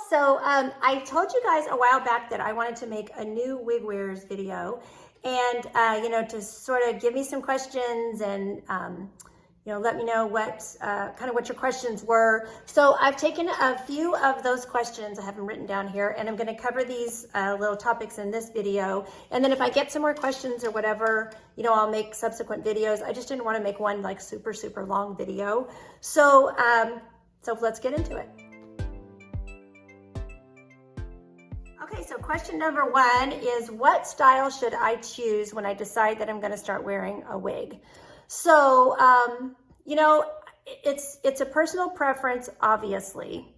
So I told you guys a while back that I wanted to make a new wig wearers video, and to sort of give me some questions and let me know what kind of what your questions were. So I've taken a few of those questions, I have them written down here, and I'm going to cover these little topics in this video. And then if I get some more questions or whatever, I'll make subsequent videos. I just didn't want to make one like super long video. So let's get into it. Okay, so question number one is, what style should I choose when I decide that I'm going to start wearing a wig? So, it's a personal preference, obviously.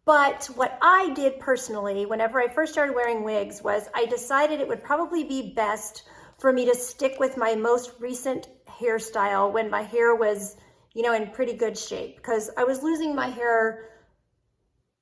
But what I did personally, whenever I first started wearing wigs, was I decided it would probably be best for me to stick with my most recent hairstyle when my hair was, in pretty good shape. Because I was losing my hair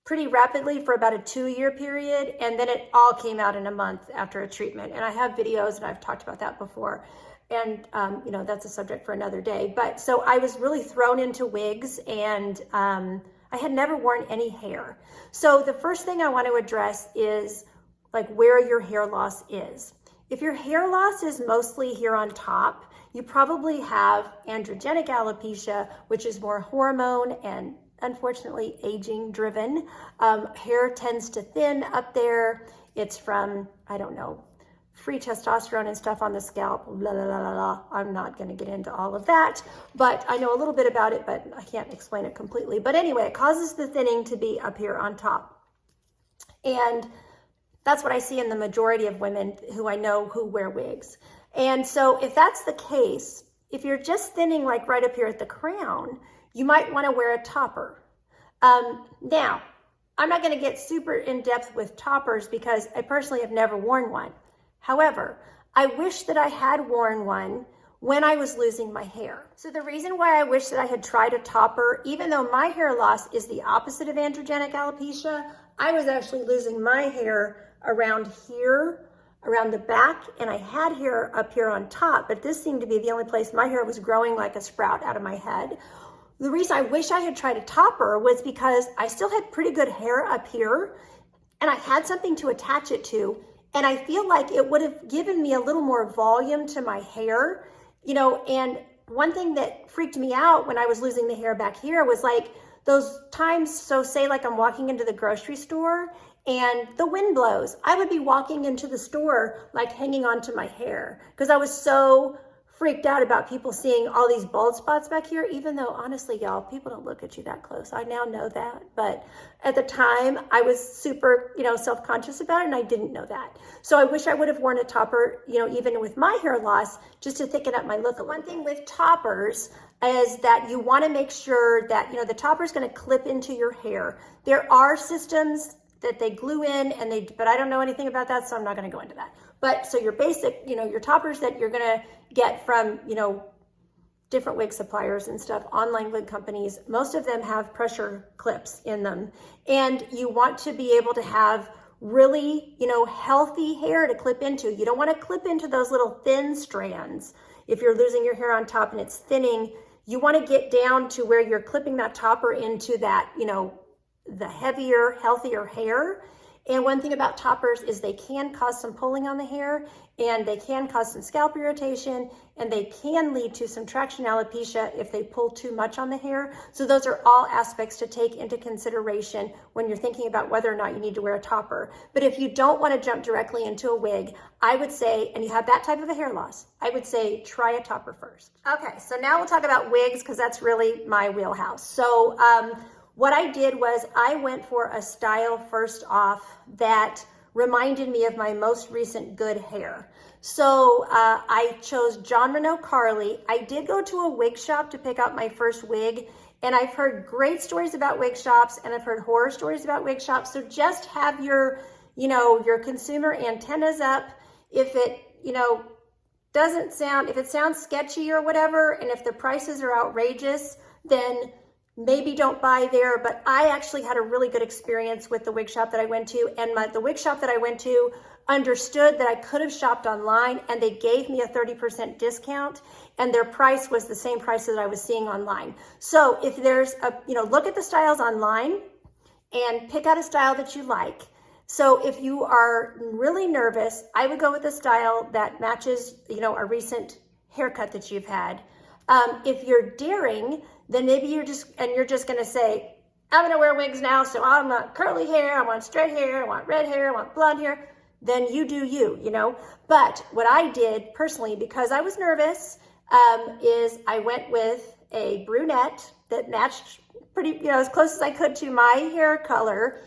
pretty rapidly for about a 2-year period, and then it all came out in a month after a treatment. And I have videos and I've talked about that before, and that's a subject for another day. But so I was really thrown into wigs, and I had never worn any hair. So the first thing I want to address is like where your hair loss is. If your hair loss is mostly here on top, you probably have androgenic alopecia, which is more hormone and unfortunately aging driven. Hair tends to thin up there. It's from, I don't know, free testosterone and stuff on the scalp, la la la la la. I'm not going to get into all of that, but I know a little bit about it, but I can't explain it completely. But anyway, it causes the thinning to be up here on top. And that's what I see in the majority of women who I know who wear wigs. And so if that's the case, if you're just thinning like right up here at the crown, you might want to wear a topper. Now, I'm not going to get super in depth with toppers because I personally have never worn one. However, I wish that I had worn one when I was losing my hair. So the reason why I wish that I had tried a topper, even though my hair loss is the opposite of androgenic alopecia, I was actually losing my hair around here, around the back, and I had hair up here on top, but this seemed to be the only place my hair was growing like a sprout out of my head. The reason I wish I had tried a topper was because I still had pretty good hair up here, and I had something to attach it to, and I feel like it would have given me a little more volume to my hair, and one thing that freaked me out when I was losing the hair back here was like those times, so say like I'm walking into the grocery store and the wind blows, I would be walking into the store like hanging on to my hair because I was so freaked out about people seeing all these bald spots back here, even though honestly, y'all, people don't look at you that close. I now know that, but at the time I was super, self-conscious about it, and I didn't know that. So I wish I would have worn a topper, even with my hair loss, just to thicken up my look. One thing with toppers is that you want to make sure that, the topper is going to clip into your hair. There are systems that they glue in, but I don't know anything about that, so I'm not going to go into that. But so your basic, your toppers that you're going to get from, different wig suppliers and stuff, online wig companies, most of them have pressure clips in them. And you want to be able to have really, healthy hair to clip into. You don't want to clip into those little thin strands. If you're losing your hair on top and it's thinning, you want to get down to where you're clipping that topper into that, the heavier, healthier hair. And one thing about toppers is they can cause some pulling on the hair, and they can cause some scalp irritation, and they can lead to some traction alopecia if they pull too much on the hair. So those are all aspects to take into consideration when you're thinking about whether or not you need to wear a topper. But if you don't want to jump directly into a wig, I would say, and you have that type of a hair loss, I would say try a topper first. Okay, so now we'll talk about wigs because that's really my wheelhouse. So what I did was I went for a style first off that reminded me of my most recent good hair. So I chose Jon Renau Aria. I did go to a wig shop to pick out my first wig, and I've heard great stories about wig shops, and I've heard horror stories about wig shops. So just have your, your consumer antennas up. If it, if it sounds sketchy or whatever, and if the prices are outrageous, then maybe don't buy there. But I actually had a really good experience with the wig shop that I went to, and the wig shop that I went to understood that I could have shopped online, and they gave me a 30% discount, and their price was the same price that I was seeing online. So if there's a, look at the styles online. and pick out a style that you like. So if you are really nervous, I would go with a style that matches, a recent haircut that you've had. If you're daring, then maybe you're just going to say, I'm going to wear wigs now, so I want curly hair, I want straight hair, I want red hair, I want blonde hair. Then you do you, But what I did personally, because I was nervous, is I went with a brunette that matched pretty, as close as I could to my hair color.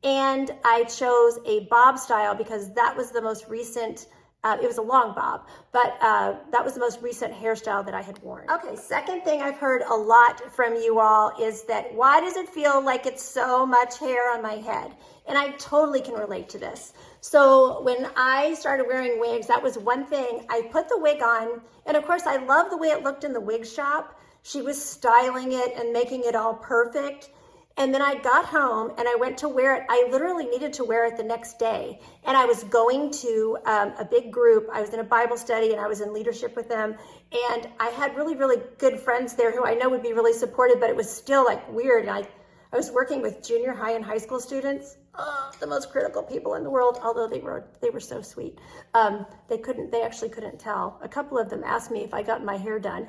And I chose a bob style because that was the most recent, it was a long bob, but that was the most recent hairstyle that I had worn. Okay, second thing I've heard a lot from you all is that why does it feel like it's so much hair on my head? And I totally can relate to this. So when I started wearing wigs, that was one thing. I put the wig on, and of course I love the way it looked in the wig shop. She was styling it and making it all perfect. And then I got home and I went to wear it. I literally needed to wear it the next day. And I was going to a big group. I was in a Bible study and I was in leadership with them. And I had really, really good friends there who I know would be really supportive, but it was still like weird. And I was working with junior high and high school students. Oh, the most critical people in the world, although they were so sweet. They actually couldn't tell. A couple of them asked me if I got my hair done.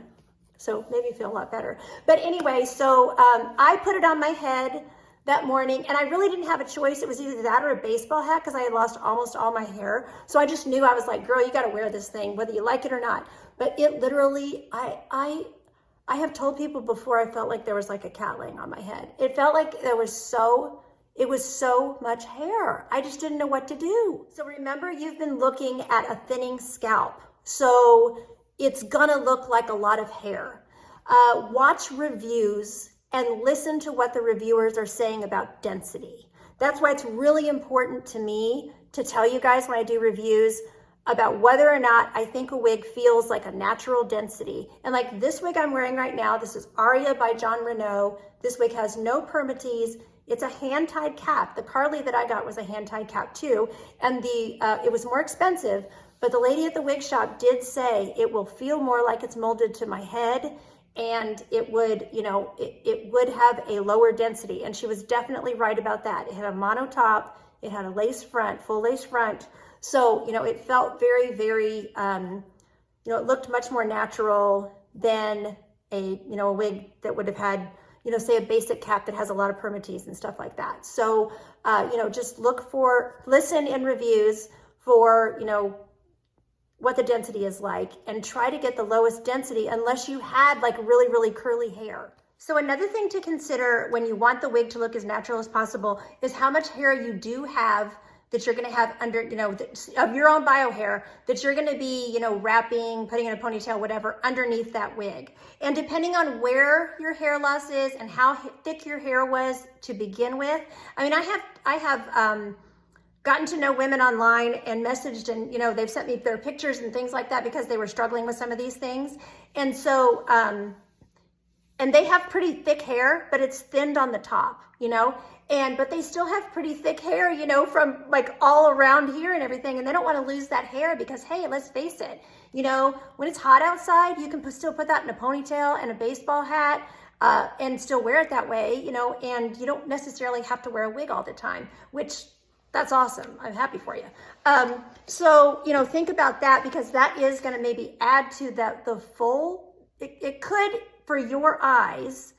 So made me feel a lot better. But anyway, so I put it on my head that morning, and I really didn't have a choice. It was either that or a baseball hat because I had lost almost all my hair. So I just knew, I was like, girl, you got to wear this thing, whether you like it or not. But it literally, I have told people before, I felt like there was like a cat laying on my head. It felt like it was so much hair. I just didn't know what to do. So remember, you've been looking at a thinning scalp. So it's gonna look like a lot of hair. Watch reviews and listen to what the reviewers are saying about density. That's why it's really important to me to tell you guys when I do reviews about whether or not I think a wig feels like a natural density. And like this wig I'm wearing right now, this is Aria by Jon Renau. This wig has no permatease. It's a hand-tied cap. The Carly that I got was a hand-tied cap too. And it was more expensive, but the lady at the wig shop did say it will feel more like it's molded to my head, and it would, it would have a lower density. And she was definitely right about that. It had a mono top, it had a lace front, full lace front. So, it felt very, very, it looked much more natural than a wig that would have had, say a basic cap that has a lot of permatease and stuff like that. So, just listen in reviews for, what the density is like, and try to get the lowest density unless you had like really, really curly hair. So another thing to consider when you want the wig to look as natural as possible is how much hair you do have that you're going to have under, of your own bio hair that you're going to be, wrapping, putting in a ponytail, whatever, underneath that wig. And depending on where your hair loss is and how thick your hair was to begin with. I mean, I have gotten to know women online and messaged, and they've sent me their pictures and things like that because they were struggling with some of these things. And so, and they have pretty thick hair, but it's thinned on the top, but they still have pretty thick hair, from like all around here and everything. And they don't want to lose that hair because, hey, let's face it, when it's hot outside, you can still put that in a ponytail and a baseball hat, and still wear it that way, and you don't necessarily have to wear a wig all the time, which that's awesome. I'm happy for you. So, think about that, because that is going to maybe add to the full, it could, for your eyes,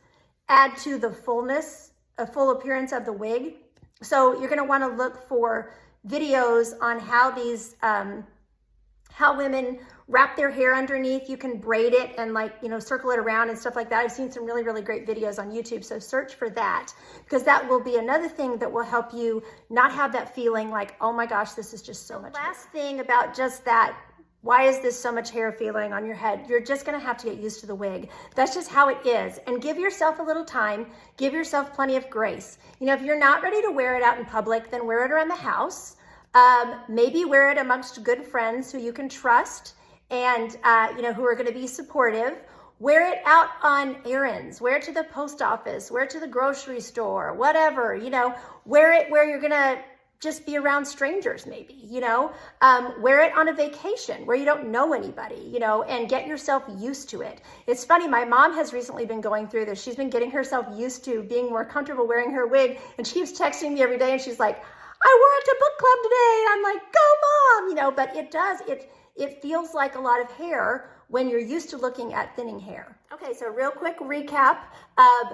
add to the fullness, a full appearance of the wig. So you're going to want to look for videos on how these, how women wrap their hair underneath. You can braid it and circle it around and stuff like that. I've seen some really, really great videos on YouTube. So search for that, because that will be another thing that will help you not have that feeling like, oh my gosh, this is just so much. Last thing about just that, why is this so much hair feeling on your head? You're just going to have to get used to the wig. That's just how it is. And give yourself a little time. Give yourself plenty of grace. If you're not ready to wear it out in public, then wear it around the house. Maybe wear it amongst good friends who you can trust and, who are going to be supportive. Wear it out on errands. Wear it to the post office. Wear it to the grocery store, whatever, wear it where you're going to just be around strangers maybe, you know, wear it on a vacation where you don't know anybody, you know, and get yourself used to it. It's funny, my mom has recently been going through this. She's been getting herself used to being more comfortable wearing her wig, and she keeps texting me every day and she's like, I wore it to book club today. And I'm like, go mom, you know, but it does, it feels like a lot of hair when you're used to looking at thinning hair. Okay, so real quick recap.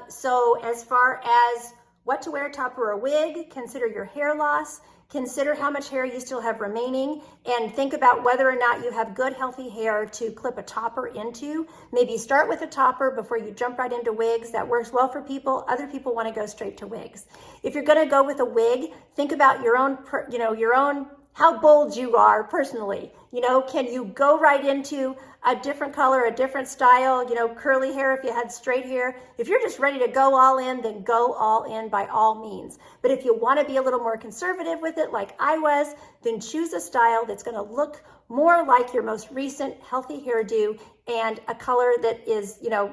So as far as what to wear atop or a wig, consider your hair loss, consider how much hair you still have remaining, and think about whether or not you have good healthy hair to clip a topper into. Maybe start with a topper before you jump right into wigs. That works well for people. Other people want to go straight to wigs. If you're going to go with a wig, think about your own, you know, your own, how bold you are personally. You know, can you go right into a different color, a different style, you know, curly hair if you had straight hair? If you're just ready to go all in, then go all in by all means. But if you want to be a little more conservative with it, like I was, then choose a style that's going to look more like your most recent healthy hairdo and a color that is, you know,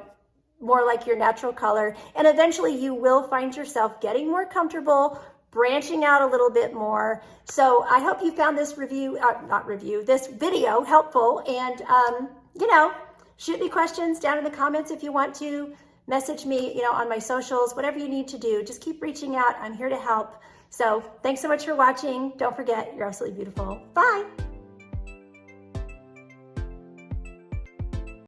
more like your natural color. And eventually you will find yourself getting more comfortable, branching out a little bit more. So I hope you found this this video helpful, and you know, shoot me questions down in the comments if you want to. Message me, you know, on my socials, whatever you need to do. Just keep reaching out. I'm here to help. So thanks so much for watching. Don't forget, you're absolutely beautiful. Bye.